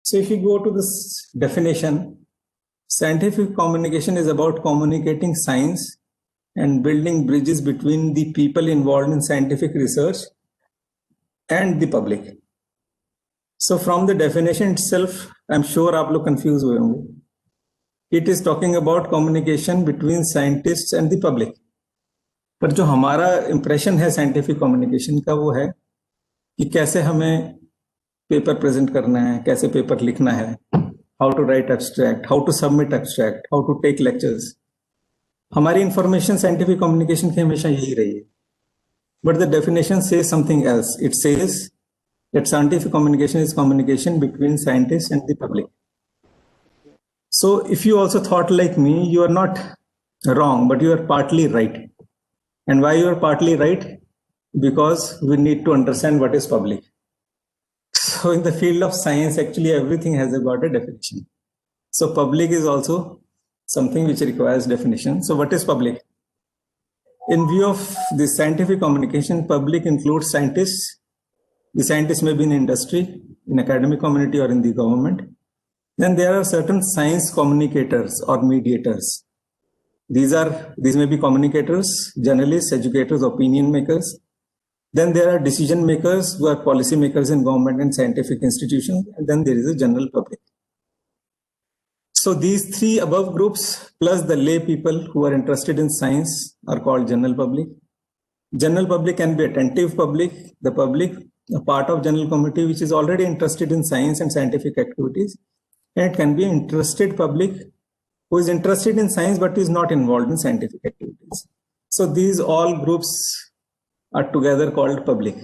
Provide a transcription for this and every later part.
So if you go to this definition, scientific communication is about communicating science and building bridges between the people involved in scientific research and the public. So from the definition itself, I'm sure आप लोग confused हुए होंगे. It is talking about communication between scientists and the public. पर जो हमारा impression है scientific communication का वो है कि कैसे हमें पेपर प्रेजेंट करना है, कैसे पेपर लिखना है, how to write abstract, how to submit abstract, how to take lectures. हमारी इंफॉर्मेशन साइंटिफिक कम्युनिकेशन की हमेशा यही रही है. But the definition says something else. It says that scientific communication is communication between scientist and the public. So if you also thought like me, you are not wrong, but you are partly right. And why you are partly right? Because we need to understand what is public. So in the field of science, actually everything has got a definition. So public is also something which requires definition. So what is public? In view of the scientific communication, public includes scientists. The scientists may be in industry, in academic community, or in the government. Then there are certain science communicators or mediators. These may be communicators, journalists, educators, opinion makers. Then there are decision makers who are policy makers in government and scientific institutions. And then there is a general public. So these three above groups plus the lay people who are interested in science are called general public. General public can be attentive public, the public, a part of general community which is already interested in science and scientific activities. And it can be interested public who is interested in science but is not involved in scientific activities. So these all groups are together called public.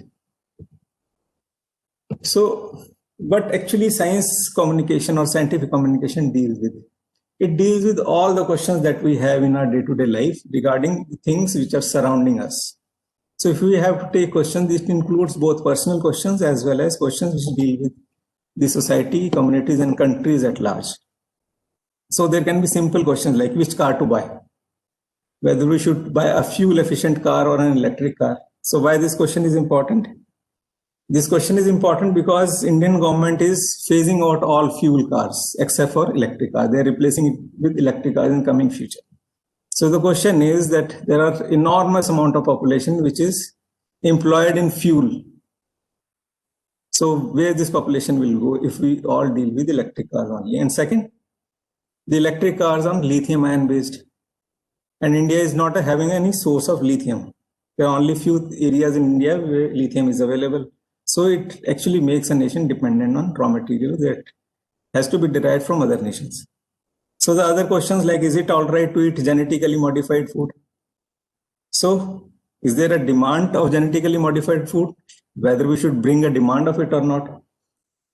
So, but actually science communication or scientific communication deals with it. It deals with all the questions that we have in our day-to-day life regarding things which are surrounding us. So if we have to take questions, this includes both personal questions as well as questions which deal with the society, communities, and countries at large. So there can be simple questions like which car to buy, whether we should buy a fuel-efficient car or an electric car. So why this question is important? This question is important because Indian government is phasing out all fuel cars except for electric cars. They are replacing it with electric cars in coming future. So the question is that there are enormous amount of population which is employed in fuel. So where this population will go if we all deal with electric cars only. And second, the electric cars are lithium ion based. And India is not having any source of lithium. There are only few areas in India where lithium is available. So it actually makes a nation dependent on raw material that has to be derived from other nations. So the other questions like, is it all right to eat genetically modified food? So is there a demand of genetically modified food? Whether we should bring a demand of it or not?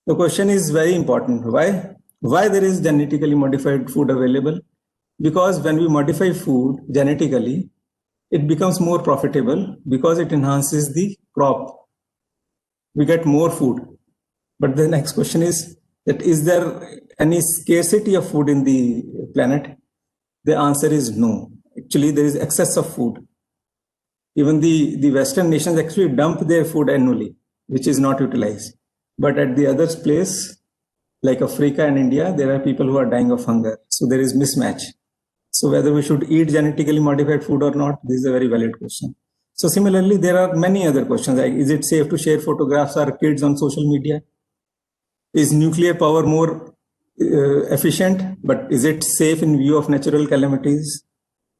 The question is very important. Why? Why there is genetically modified food available? Because when we modify food genetically, it becomes more profitable because it enhances the crop. We get more food. But the next question is that is there any scarcity of food in the planet? The answer is no. Actually, there is excess of food. Even the Western nations actually dump their food annually, which is not utilized. But at the other place, like Africa and India, there are people who are dying of hunger. So there is mismatch. So whether we should eat genetically modified food or not, this is a very valid question. So similarly, there are many other questions like, is it safe to share photographs of kids on social media? Is nuclear power more efficient, but is it safe in view of natural calamities?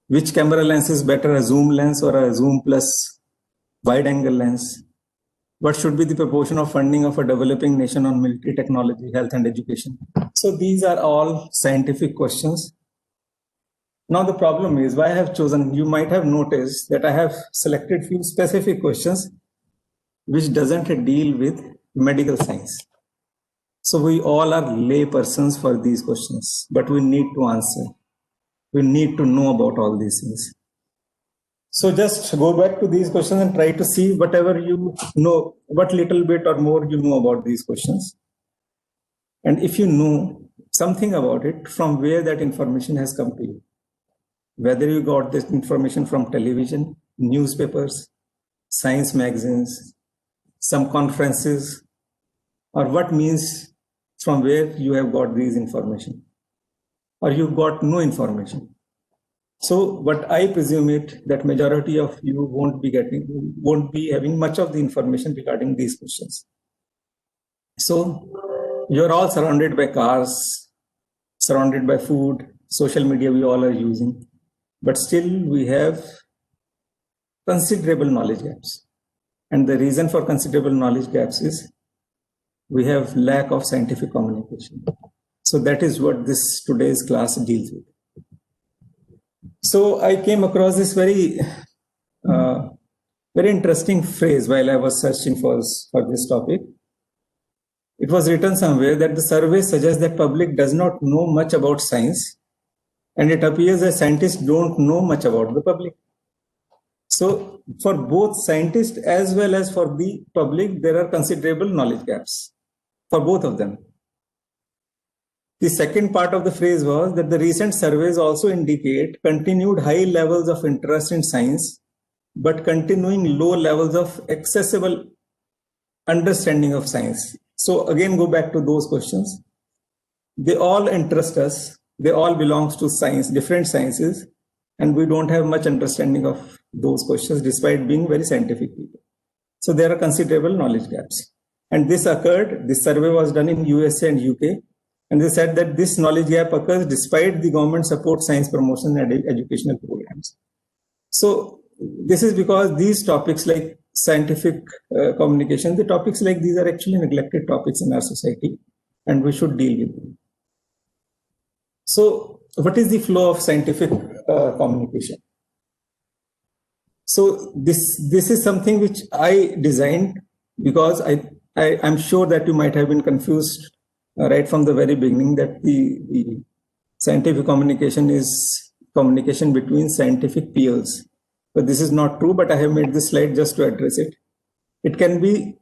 Which camera lens is better, a zoom lens or a zoom plus wide angle lens? What should be the proportion of funding of a developing nation on military technology, health and education? So these are all scientific questions. Now the problem is why I have chosen, you might have noticed that I have selected few specific questions which doesn't deal with medical science. So we all are lay persons for these questions, but we need to answer. We need to know about all these things. So just go back to these questions and try to see whatever you know, what little bit or more you know about these questions. And if you know something about it, from where that information has come to you. Whether you got this information from television, newspapers, science magazines, some conferences, or what means from where you have got these information, or you got no information. So what I presume it that majority of you won't be having much of the information regarding these questions. So you're all surrounded by cars, surrounded by food, social media we all are using, but still we have considerable knowledge gaps. And the reason for considerable knowledge gaps is we have lack of scientific communication. So that is what this today's class deals with. So I came across this very interesting phrase while I was searching for this topic. It was written somewhere that the survey suggests that public does not know much about science, and it appears that scientists don't know much about the public. So for both scientists as well as for the public, there are considerable knowledge gaps for both of them. The second part of the phrase was that the recent surveys also indicate continued high levels of interest in science, but continuing low levels of accessible understanding of science. So again, go back to those questions. They all interest us. They all belong to science, different sciences, and we don't have much understanding of those questions despite being very scientific people. So there are considerable knowledge gaps. And this survey was done in USA and UK. And they said that this knowledge gap occurs despite the government support science promotion and educational programs. So this is because these topics like scientific communication, the topics like these are actually neglected topics in our society, and we should deal with them. So what is the flow of scientific communication? So this is something which I designed because I'm sure that you might have been confused right from the very beginning that the scientific communication is communication between scientific peers. But this is not true, but I have made this slide just to address it. It can be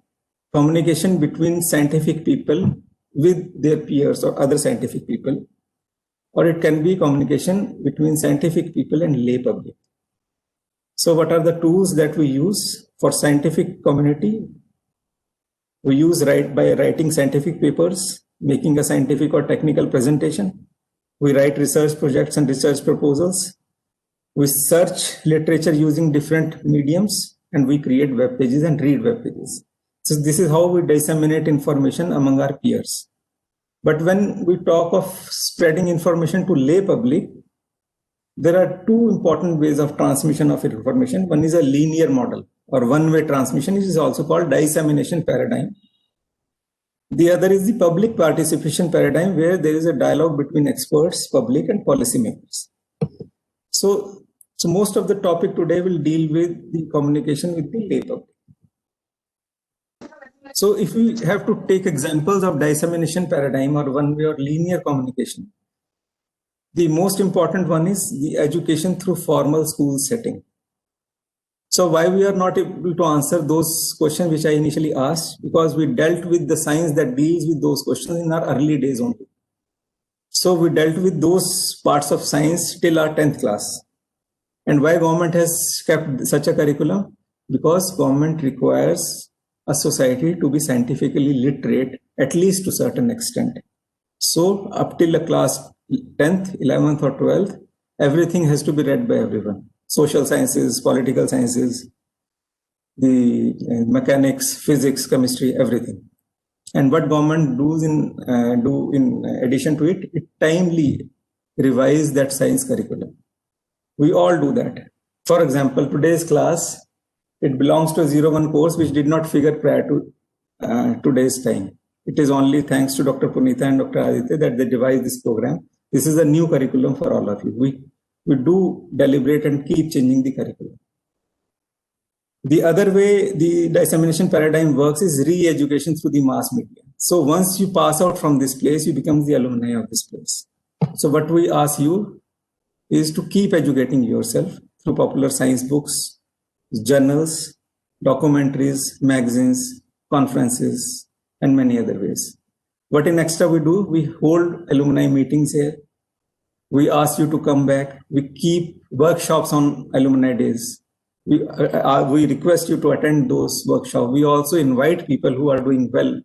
communication between scientific people with their peers or other scientific people, or it can be communication between scientific people and lay public. So what are the tools that we use for scientific community? We use by writing scientific papers, making a scientific or technical presentation. We write research projects and research proposals. We search literature using different mediums, and we create web pages and read web pages. So this is how we disseminate information among our peers. But when we talk of spreading information to lay public, there are two important ways of transmission of information. One is a linear model or one-way transmission, which is also called dissemination paradigm. The other is the public participation paradigm, where there is a dialogue between experts, public, and policymakers. So most of the topic today will deal with the communication with the lay public. So if we have to take examples of dissemination paradigm or one-way or linear communication, the most important one is the education through formal school setting. So why we are not able to answer those questions which I initially asked? Because we dealt with the science that deals with those questions in our early days only. So we dealt with those parts of science till our 10th class. And why government has kept such a curriculum? Because government requires a society to be scientifically literate, at least to a certain extent. So up till the class 10th, 11th or 12th, everything has to be read by everyone. Social sciences, political sciences, the mechanics, physics, chemistry, everything. And what government do in addition to it, it timely revise that science curriculum. We all do that. For example, today's class, it belongs to a 01 course which did not figure prior to today's time. It is only thanks to Dr. Punita and Dr. Aditya that they devised this program. This is a new curriculum for all of you. We do deliberate and keep changing the curriculum. The other way the dissemination paradigm works is re-education through the mass media. So once you pass out from this place, you become the alumni of this place. So what we ask you is to keep educating yourself through popular science books, journals, documentaries, magazines, conferences, and many other ways. What in Extra we do, we hold alumni meetings here. We ask you to come back. We keep workshops on alumni days. We request you to attend those workshops. We also invite people who are doing well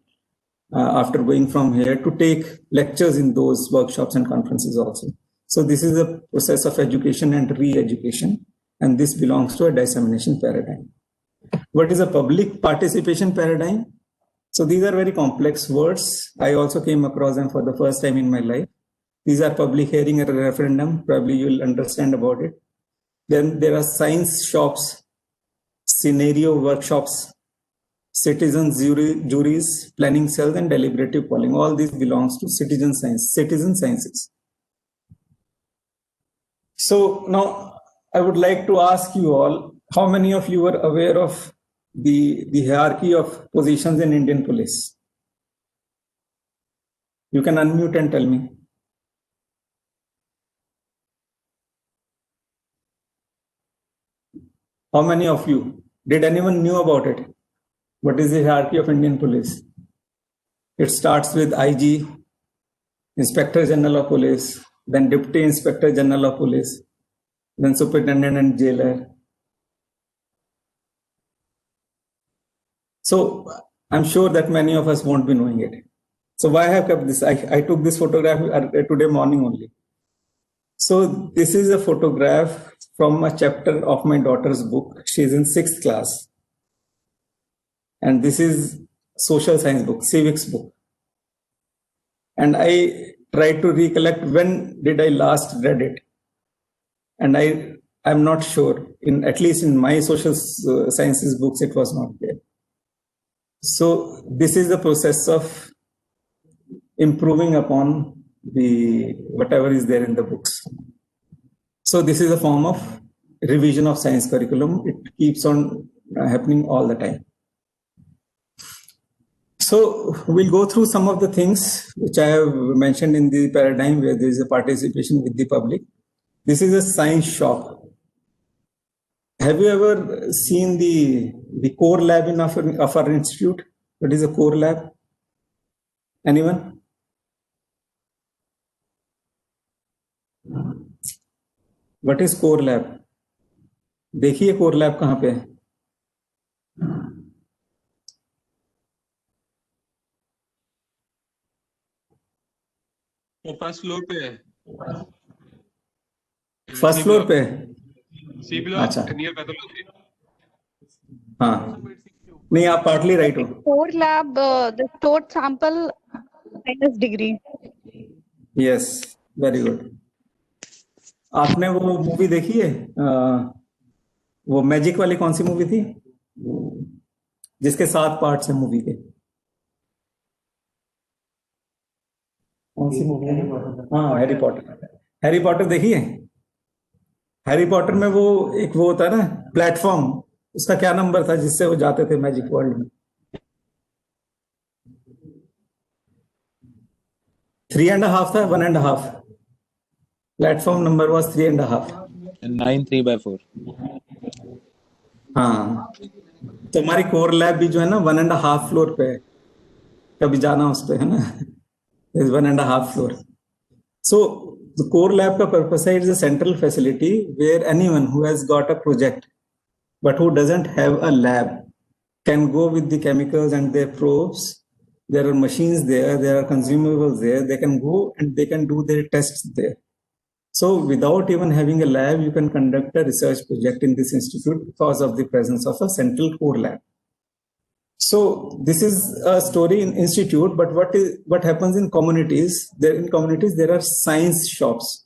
after going from here to take lectures in those workshops and conferences also. So this is a process of education and re-education, and this belongs to a dissemination paradigm. What is a public participation paradigm? So these are very complex words. I also came across them for the first time in my life. These are public hearing and a referendum. Probably you'll understand about it. Then there are science shops, scenario workshops, citizen juries, planning cells, and deliberative polling. All these belongs to citizen sciences. So now I would like to ask you all, how many of you are aware of the hierarchy of positions in Indian police? You can unmute and tell me. How many of you? Did anyone knew about it? What is the hierarchy of Indian police? It starts with IG, Inspector General of Police, then Deputy Inspector General of Police, then Superintendent and Jailer. So I'm sure that many of us won't be knowing it. So why I have kept this? I took this photograph today morning only. So this is a photograph from a chapter of my daughter's book. She is in 6th class. And this is social science book, civics book. And I tried to recollect when did I last read it. And I'm not sure, at least in my social sciences books, it was not there. So this is the process of improving upon whatever is there in the books. So this is a form of revision of science curriculum. It keeps on happening all the time. So we'll go through some of the things which I have mentioned in the paradigm where there is a participation with the public. This is a science shop. Have you ever seen the core lab of our institute? What is a core lab? Anyone? What is core lab? देखिए core lab कहाँ पे है? First floor पे है. First floor पे है. C block. अच्छा. Near pathology. हाँ. नहीं, आप पार्टली राइट हो. Core lab, the stored sample minus degree. Yes, very good. आपने वो मूवी देखी है? वो मैजिक वाली कौन सी मूवी थी जिसके 7 पार्ट्स हैं मूवी के? कौन सी मूवी है? हाँ, हैरी पॉटर. हैरी पॉटर देखी है? हैरी पॉटर में वो होता है ना प्लेटफॉर्म, उसका क्या नंबर था जिससे वो जाते थे मैजिक वर्ल्ड में? 3.5 था, 1.5. Platform number was 3.5. 9 3/4. हाँ, तो हमारी कोर लैब भी जो है ना 1.5 फ्लोर पे है. कभी जाना उस पे, है ना? 1.5 floor. So the core lab का purpose है, it's a central facility where anyone who has got a project but who doesn't have a lab can go with the chemicals and their probes. There are machines there, there are consumables there. They can go and they can do their tests there. So without even having a lab, you can conduct a research project in this institute because of the presence of a central core lab. So this is a story in institute, but what happens in communities? In communities there are science shops.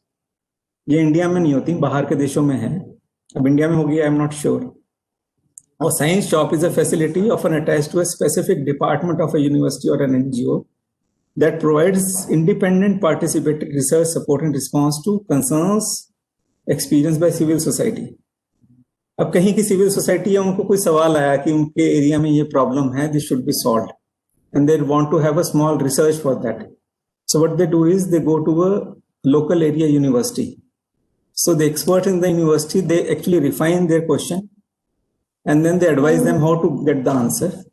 ये India में नहीं होती, बाहर के देशों में है. अब इंडिया में होगी, I am not sure. A science shop is a facility often attached to a specific department of a university or an NGO that provides independent participatory research support in response to concerns experienced by civil society. अब कहीं की civil society है, उनको कोई सवाल आया कि उनके एरिया में ये प्रॉब्लम है, this should be solved, and they want to have a small research for that. So what they do is they go to a local area university. So the expert in the university, they actually refine their question and then they advise them how to get the answer.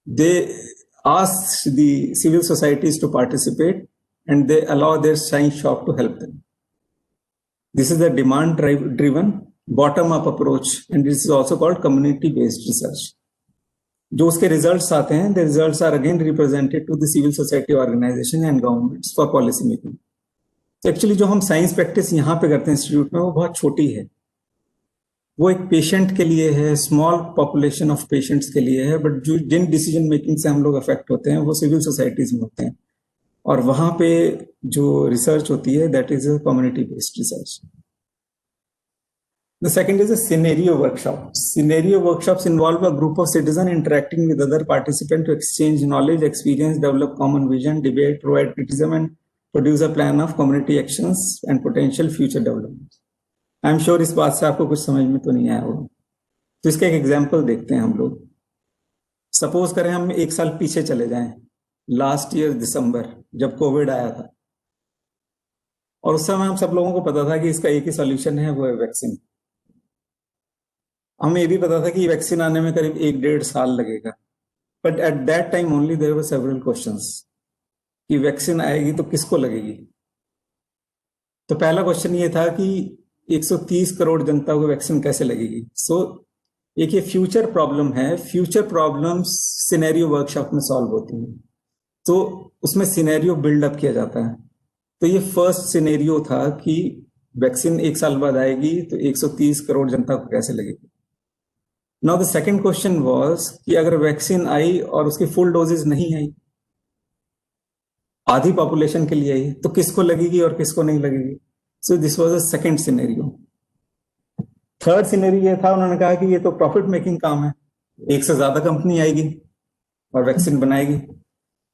They ask the civil societies to participate and they allow their science shop to help them. This is the demand driven bottom-up approach, and this is also called community-based research. जो उसके results आते हैं, the results are again represented to the civil society organisation and governments for policy making. तो actually जो हम science practice यहाँ पे करते हैं इंस्टीट्यूट में, वो बहुत छोटी है। वो एक पेशेंट के लिए है, स्मॉल पॉपुलेशन ऑफ पेशेंट्स के लिए है, बट जो जिन डिसीजन मेकिंग से हम लोग अफेक्ट होते हैं वो सिविल सोसाइटीज में होते हैं, और वहां पे जो रिसर्च होती है that is a community based research. The second is a scenario workshop. Scenario workshops involve a group of citizens interacting with other participants to exchange knowledge, experience, develop common vision, debate, provide criticism, and produce a plan of community actions and potential future development. I am sure इस बात से आपको कुछ समझ में तो नहीं आया होगा। तो इसका एक एग्जाम्पल देखते हैं हम लोग। सपोज करें हम एक साल पीछे चले जाएं, लास्ट ईयर दिसंबर, जब कोविड आया था, और उस समय हम सब लोगों को पता था कि इसका एक ही सॉल्यूशन है, वो है वैक्सीन। हमें ये भी पता था कि वैक्सीन आने में करीब 1-1.5 साल लगेगा, but at that time only there were several questions कि वैक्सीन आएगी तो किसको लगेगी। तो पहला क्वेश्चन ये था कि 130 करोड़ जनता को वैक्सीन कैसे लगेगी। सो एक ये फ्यूचर प्रॉब्लम है। फ्यूचर प्रॉब्लम्स सिनेरियो वर्कशॉप में सॉल्व होती हैं, तो उसमें सिनेरियो बिल्डअप किया जाता है। तो ये फर्स्ट सिनेरियो था कि वैक्सीन 1 साल बाद आएगी तो 130 करोड़ जनता को कैसे लगेगी। Now the second question was कि अगर वैक्सीन आई और उसकी फुल डोजेज नहीं आई, आधी पॉपुलेशन के लिए आई, तो किसको लगेगी और किसको नहीं लगेगी। So this was a second scenario. Third scenario ये था, उन्होंने कहा कि ये तो प्रॉफिट मेकिंग काम है, एक से ज्यादा कंपनी आएगी और वैक्सीन बनाएगी।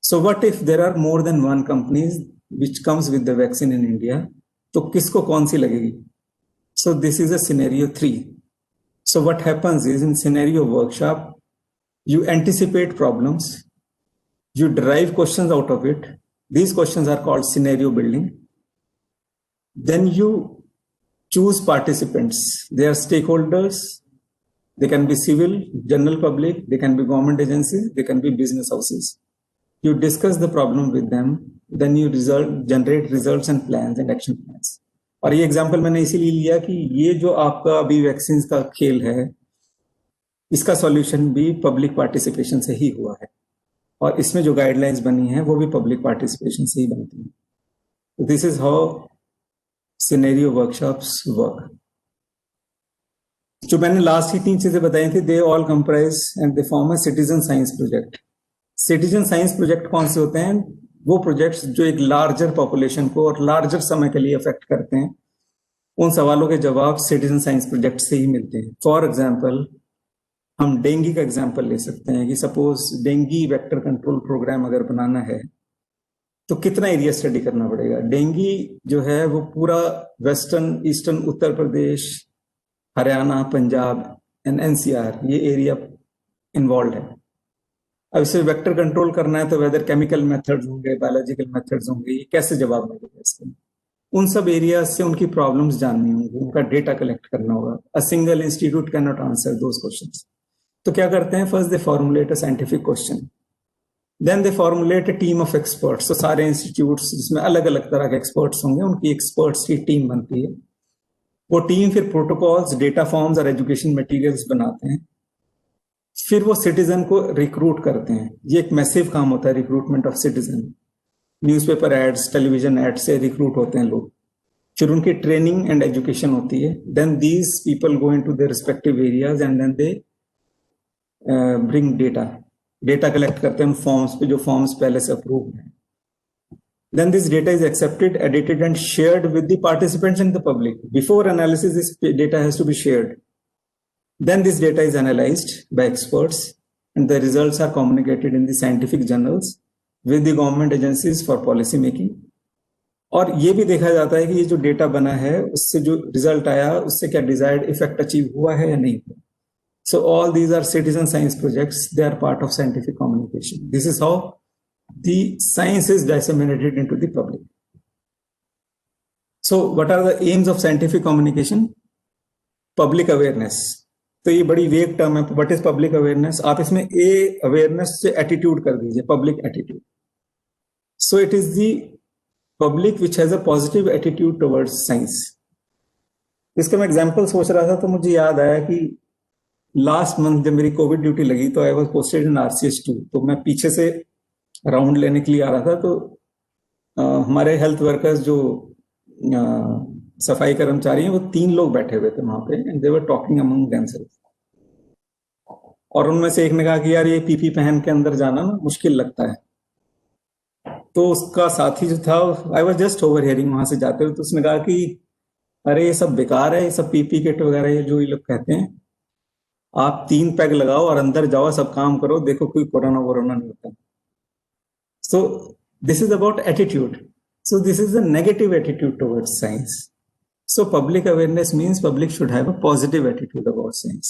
So what if there are more than one companies which comes with the vaccine in India, तो किसको कौन सी लगेगी। So this is a scenario 3। So what happens is in scenario workshop, you anticipate problems, you derive questions out of it. These questions are called scenario building. Then you choose participants. They are stakeholders. They can be civil, general public, they can be government agencies, they can be business houses. You discuss the problem with them, then you generate results and plans and action plans. और ये example मैंने इसीलिए लिया कि ये जो आपका अभी वैक्सीन का खेल है, इसका सॉल्यूशन भी पब्लिक पार्टिसिपेशन से ही हुआ है, और इसमें जो गाइडलाइंस बनी है वो भी पब्लिक पार्टिसिपेशन से ही बनती है। This is how scenario workshops work. जो मैंने लास्ट की 3 चीजें बताई थी, they all comprise and they form a citizen science project. Citizen science project कौन से होते हैं? वो प्रोजेक्ट्स जो एक लार्जर पॉपुलेशन को और लार्जर समय के लिए अफेक्ट करते हैं, उन सवालों के जवाब सिटीजन साइंस प्रोजेक्ट से ही मिलते हैं। फॉर एग्जांपल, हम डेंगू का एग्जांपल ले सकते हैं कि suppose dengue vector control programme अगर बनाना है तो कितना एरिया स्टडी करना पड़ेगा। डेंगू जो है वो पूरा western, eastern Uttar Pradesh, Haryana, Punjab and NCR, ये एरिया इन्वॉल्व है। अब इसे वेक्टर कंट्रोल करना है तो वेदर केमिकल मेथड्स होंगे, बायोलॉजिकल मेथड्स होंगे, ये कैसे जवाब मिलेगा इसके? उन सब एरियाज से उनकी प्रॉब्लम्स जाननी होंगी, उनका डेटा कलेक्ट करना होगा। A single institute can not answer those questions. तो क्या करते हैं? First they formulate a scientific question, then they formulate a team of experts. तो सारे इंस्टीट्यूट्स जिसमें अलग अलग तरह के एक्सपर्ट्स होंगे, उनकी एक्सपर्ट्स की टीम बनती है। वो टीम फिर प्रोटोकॉल्स, डेटा फॉर्म्स और एजुकेशन मटेरियल्स बनाते हैं। फिर वो सिटीजन को रिक्रूट करते हैं। ये एक मैसिव काम होता है, recruitment of citizen. Newspaper ads, television ads से रिक्रूट होते हैं लोग। फिर उनकी ट्रेनिंग एंड एजुकेशन होती है। Then these people go into their respective areas and then they bring data collect करते हैं उन फॉर्म्स पे, जो फॉर्म्स पहले से अप्रूव हैं। Then this data is accepted, edited and shared with the participants and the public. Before analysis, this data has to be shared. Then this data is analyzed by experts and the results are communicated in the scientific journals with the government agencies for policy making. और ये भी देखा जाता है कि ये जो data बना है उससे जो रिजल्ट आया उससे क्या डिजायर्ड इफेक्ट अचीव हुआ है या नहीं हुआ। So all these are citizen science projects. They are part of scientific communication. This is how the science is disseminated into the public. So what are the aims of scientific communication? Public awareness. तो ये बड़ी वेग term है। What is public awareness? आप इसमें A awareness से attitude कर दीजिए, public attitude. So it is the public which has a positive attitude towards science. इसका मैं एग्जाम्पल सोच रहा था तो मुझे याद आया कि लास्ट मंथ जब मेरी कोविड ड्यूटी लगी तो I was posted in RCH 2, तो मैं पीछे से राउंड लेने के लिए आ रहा था, तो हमारे हेल्थ वर्कर्स जो सफाई कर्मचारी हैं वो 3 लोग बैठे हुए थे वहां पे, and they were talking among themself. और उनमें से एक ने कहा कि यार ये पीपी पहन के अंदर जाना ना मुश्किल लगता है। तो उसका साथी जो था, I was just over hearing वहां से जाते हुए, तो उसने कहा कि अरे ये सब बेकार है, ये सब पीपी किट वगैरह ये जो ये लोग कहते हैं, आप 3 पैग लगाओ और अंदर जाओ, सब काम करो, देखो कोई कोरोना वोरोना नहीं होता। So this is about attitude. So this is a negative attitude towards science. So public awareness means public should have a positive attitude about science.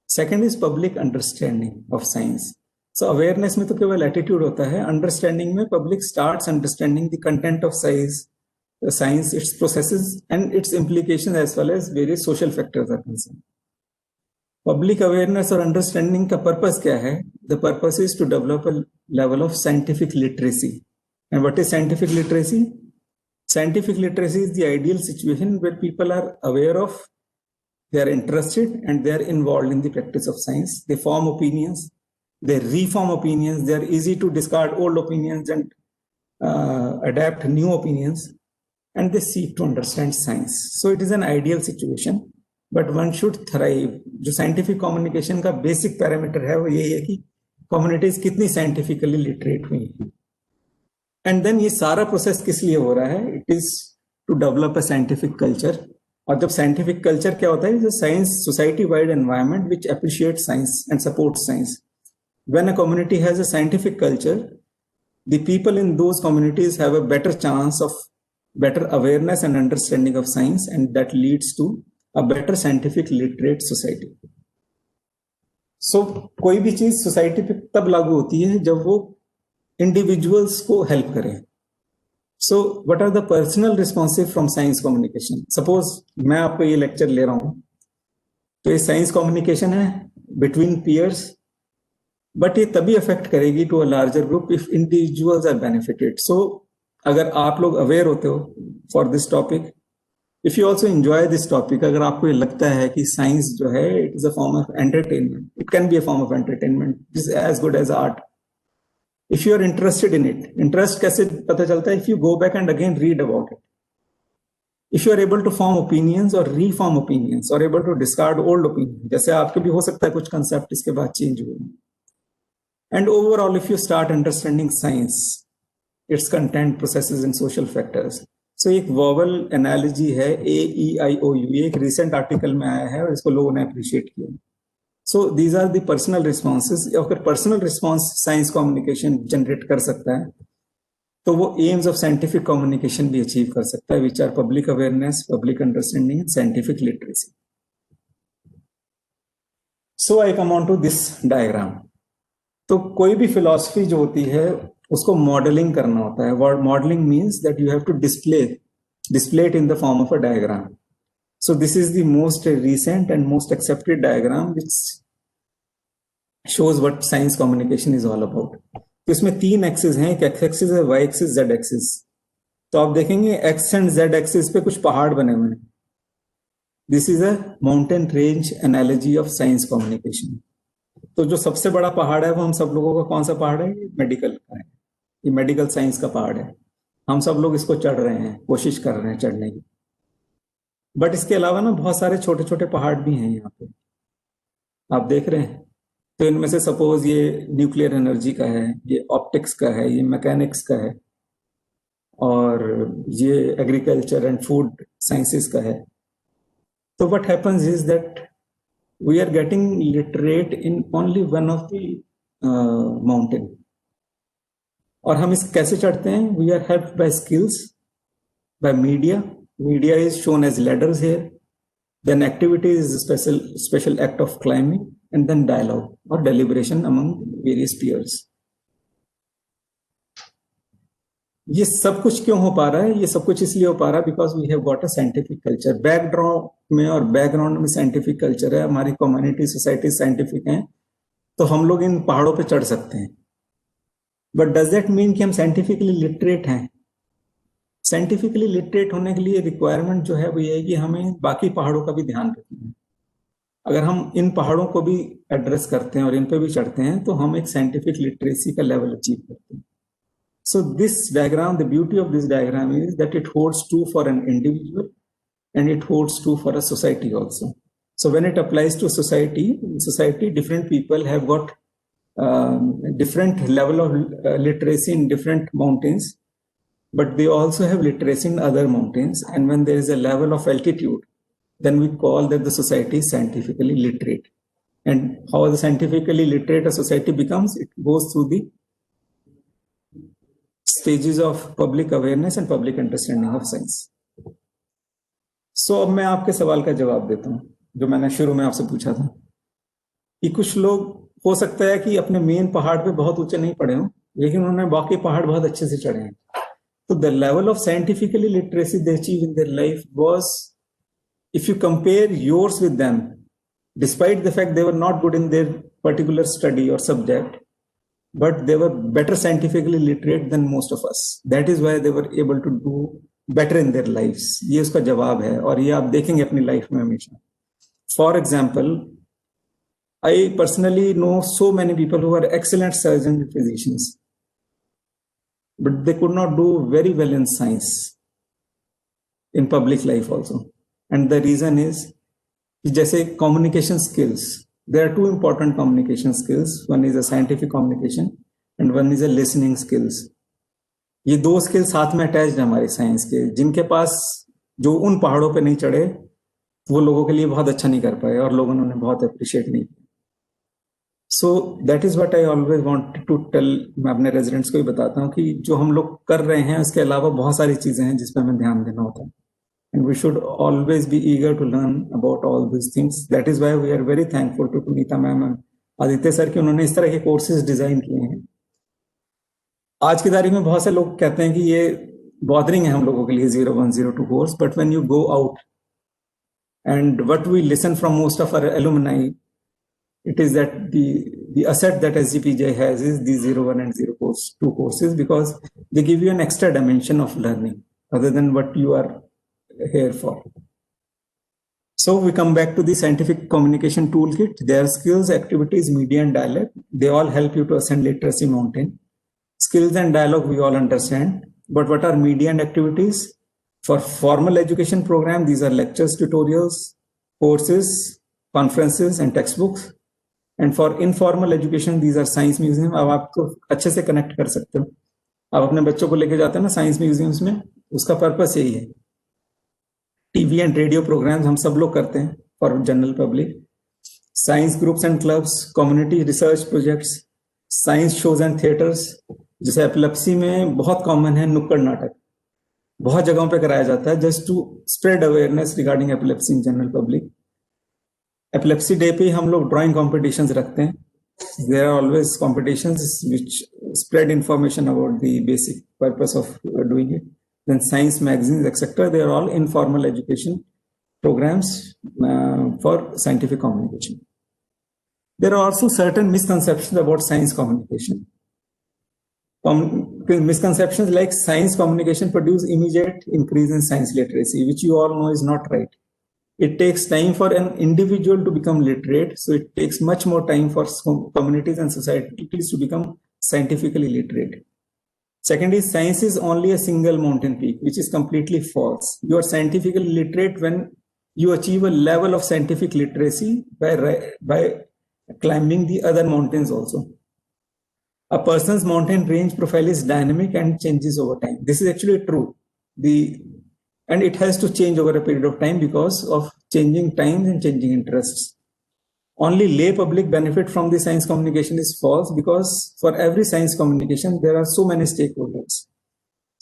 Second is public understanding of science. So awareness में तो केवल attitude होता है, understanding में public starts understanding the content of science, its processes and its implications as well as various social factors are concerned. Public awareness और understanding का purpose क्या है? The purpose is to develop a level of scientific literacy. And what is scientific literacy? Scientific literacy is the ideal situation where people are aware of, they are interested, and they are involved in the practice of science. They form opinions, they reform opinions, they are easy to discard old opinions and adapt new opinions, and they seek to understand science. So it is an ideal situation. But one should thrive. जो scientific communication का basic parameter है वो यही है कि communities कितनी scientifically literate हुई है। एंड देन ये सारा प्रोसेस किस लिए हो रहा है? It is to develop a scientific culture. और जब साइंटिफिक कल्चर क्या होता है? Science society wide environment which appreciate science and support science. When a community has a scientific culture, the people in those communities have a better chance of better awareness and understanding of science, and that leads to a better scientific literate society. So कोई भी चीज society पे तब लागू होती है जब वो इंडिविजुअल्स को हेल्प करे। So what are the personal responsive from science communication? Suppose मैं आपको ये लेक्चर ले रहा हूं, तो ये साइंस कम्युनिकेशन है बिटवीन पीयर्स, बट ये तभी अफेक्ट करेगी to a larger group if individuals are benefited. So अगर आप लोग अवेयर होते हो for this topic, if you also enjoy this topic, अगर आपको ये लगता है कि साइंस जो है it is a form of entertainment, it can be a form of entertainment, it is as good as art. If you are interested in it, interest कैसे पता चलता है? If you go back and again read about it, if you are able to form opinions और reform opinions और able to discard old opinion, जैसे आपके भी हो सकता है कुछ कंसेप्ट इसके बाद चेंज हुए। And overall if you start understanding science, its content, processes and social factors. So एक वॉवल एनालॉजी है AEIOU, ये एक रिसेंट आर्टिकल में आया है और इसको लोगों ने अप्रिशिएट किया। So these are the personal responses. अगर personal response science communication generate कर सकता है तो वो एम्स ऑफ साइंटिफिक कम्युनिकेशन भी अचीव कर सकता है, which are public awareness, public understanding and scientific literacy. So I come on to this diagram. तो कोई भी फिलॉसफी जो होती है उसको मॉडलिंग करना होता है। Modelling means that you have to display it in the form of a diagram. So this is the most recent and most accepted diagram which shows what science communication is all about. तो इसमें 3 axis हैं, एक x axis है, Y axis, Z axis. तो आप देखेंगे x and Z axis पे कुछ पहाड़ बने हुए हैं। This is a mountain range analogy of science communication. तो जो सबसे बड़ा पहाड़ है वो हम सब लोगों का कौन सा पहाड़ है? मेडिकल का है, ये मेडिकल साइंस का पहाड़ है। हम सब लोग इसको चढ़ रहे हैं, कोशिश कर रहे हैं चढ़ने की। बट इसके अलावा ना बहुत सारे छोटे छोटे पहाड़ भी हैं यहाँ पे, आप देख रहे हैं। तो इनमें से सपोज ये न्यूक्लियर एनर्जी का है, ये ऑप्टिक्स का है, ये मैकेनिक्स का है, और ये एग्रीकल्चर एंड फूड साइंसेस का है। तो what happens is that we are getting literate in only one of the mountain. और हम इस कैसे चढ़ते हैं? We are helped by skills, by media. Media is shown as ladders here. Then activity is special act of climbing, and then dialogue or deliberation among various peers. ये सब कुछ क्यों हो पा रहा है? ये सब कुछ इसलिए हो पा रहा है because we have got a scientific culture. Background में साइंटिफिक कल्चर है, हमारी कम्युनिटी सोसाइटी साइंटिफिक है, तो हम लोग इन पहाड़ों पे चढ़ सकते हैं। बट डज दैट मीन कि हम साइंटिफिकली लिटरेट हैं? साइंटिफिकली लिटरेट होने के लिए रिक्वायरमेंट जो है वो ये है कि हमें बाकी पहाड़ों का भी ध्यान रखना है। अगर हम इन पहाड़ों को भी एड्रेस करते हैं और इन पे भी चढ़ते हैं तो हम एक साइंटिफिक लिटरेसी का लेवल अचीव करते हैं. So this diagram, the beauty of this diagram is that it holds true for an individual and it holds true for a society also. So when it applies to society, in society different people have got different level of literacy in different mountains, but they also have literacy in other mountains. And when there is a level of altitude, then we call that the society is scientifically literate. And how the scientifically literate a society becomes, it goes through the stages of public awareness and public understanding of science. So अब मैं आपके सवाल का जवाब देता हूँ जो मैंने शुरू में आपसे पूछा था कि कुछ लोग हो सकता है कि अपने मेन पहाड़ पे बहुत ऊंचे नहीं पड़े हों, लेकिन उन्होंने बाकी पहाड़ बहुत अच्छे से चढ़े हैं. तो the level of scientifically literacy they achieve in their life was, if you compare yours with them, despite the fact they were not good in their particular study or subject, but they were better scientifically literate than most of us. That is why they were able to do better in their lives. ये उसका जवाब है और ये आप देखेंगे अपनी life में हमेशा. For example, I personally know so many people who are excellent surgeons and physicians, but they could not do very well in science, in public life also. And the reason is, जैसे communication skills, there are two important communication skills. One is a scientific communication and one is a listening skills. ये दो skill साथ में attached है हमारी science के. जिनके पास, जो उन पहाड़ों पे नहीं चढ़े, वो लोगों के लिए बहुत अच्छा नहीं कर पाए और लोगों ने उन्हें बहुत अप्रिशिएट नहीं किया. So that is what I always wanted to tell. मैं अपने रेजिडेंट्स को भी बताता हूँ कि जो हम लोग कर रहे हैं उसके अलावा बहुत सारी चीजें हैं जिस पर हमें ध्यान देना होता है. And we should always be eager to learn about all these things. That is why we are very thankful to Punita ma'am and Aditya sir कि उन्होंने इस तरह के कोर्सेज डिजाइन किए हैं. आज की तारीख में बहुत से लोग कहते हैं कि ये बॉदरिंग है हम लोगों के लिए 0102 course, but when you go out and what we listen from most of our alumni, it is that the asset that SGPJ has is the 01 and 02 courses, because they give you an extra dimension of learning other than what you are here for. So we come back to the scientific communication toolkit. Their skills, activities, media and dialect, they all help you to ascend literacy mountain. Skills and dialogue we all understand, but what are media and activities? For formal education program, these are lectures, tutorials, courses, conferences and textbooks. And for informal education, these are science museum. अब आपको अच्छे से connect कर सकते हो. आप अपने बच्चों को लेके जाते हैं ना साइंस म्यूजियम्स में, उसका पर्पस यही है. टीवी एंड रेडियो प्रोग्राम्स हम सब लोग करते हैं for general public. Science groups and clubs, community research projects, science shows and theatres. जैसे एपिलेप्सी में बहुत कॉमन है नुक्कड़ नाटक, बहुत जगहों पे कराया जाता है just to spread awareness regarding epilepsy in general public. Epilepsy day पे हम लोग ड्राइंग कॉम्पिटिशन्स रखते हैं. There are always competitions which spread information about the basic purpose of doing it. Then science magazines, etc. They are all informal education programs for scientific communication. There are also certain misconceptions about science communication. Misconceptions like science communication produce immediate increase in science literacy, which you all know is not right. It takes time for an individual to become literate, so it takes much more time for communities and societies to become scientifically literate. Second is, science is only a single mountain peak, which is completely false. You are scientifically literate when you achieve a level of scientific literacy by climbing the other mountains also. A person's mountain range profile is dynamic and changes over time. This is actually true. And it has to change over a period of time because of changing times and changing interests. Only lay public benefit from the science communication is false, because for every science communication there are so many stakeholders.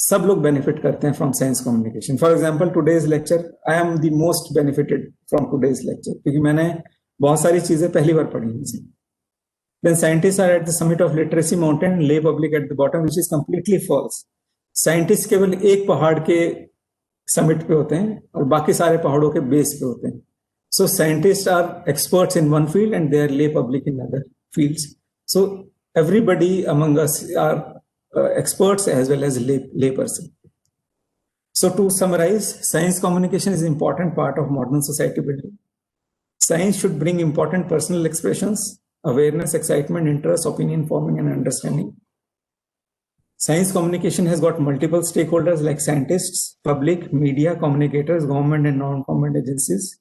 सब लोग benefit करते हैं from science communication. For example, today's lecture, I am the most benefited from today's lecture क्योंकि मैंने बहुत सारी चीजें पहली बार पढ़ी हैं. Then scientists are at the summit of literacy mountain, lay public at the bottom, which is completely false. Scientists केवल एक पहाड़ के summit पे होते हैं और बाकी सारे पहाड़ों के base पे होते हैं. So scientists are experts in one field and they are lay public in other fields. So everybody among us are experts as well as lay person. So to summarize, science communication is an important part of modern society building. Science should bring important personal expressions, awareness, excitement, interest, opinion forming, and understanding. Science communication has got multiple stakeholders like scientists, public, media, communicators, government, and non-government agencies.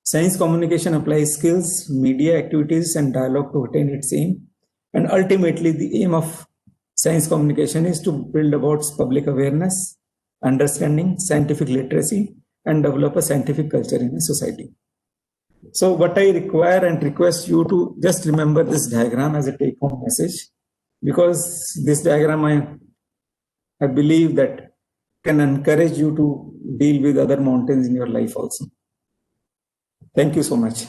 Science communication applies skills, media activities, and dialogue to attain its aim. And ultimately, the aim of science communication is to build about public awareness, understanding, scientific literacy, and develop a scientific culture in a society. So what I require and request you to just remember this diagram as a take-home message, because this diagram I believe that can encourage you to deal with other mountains in your life also. Thank you so much.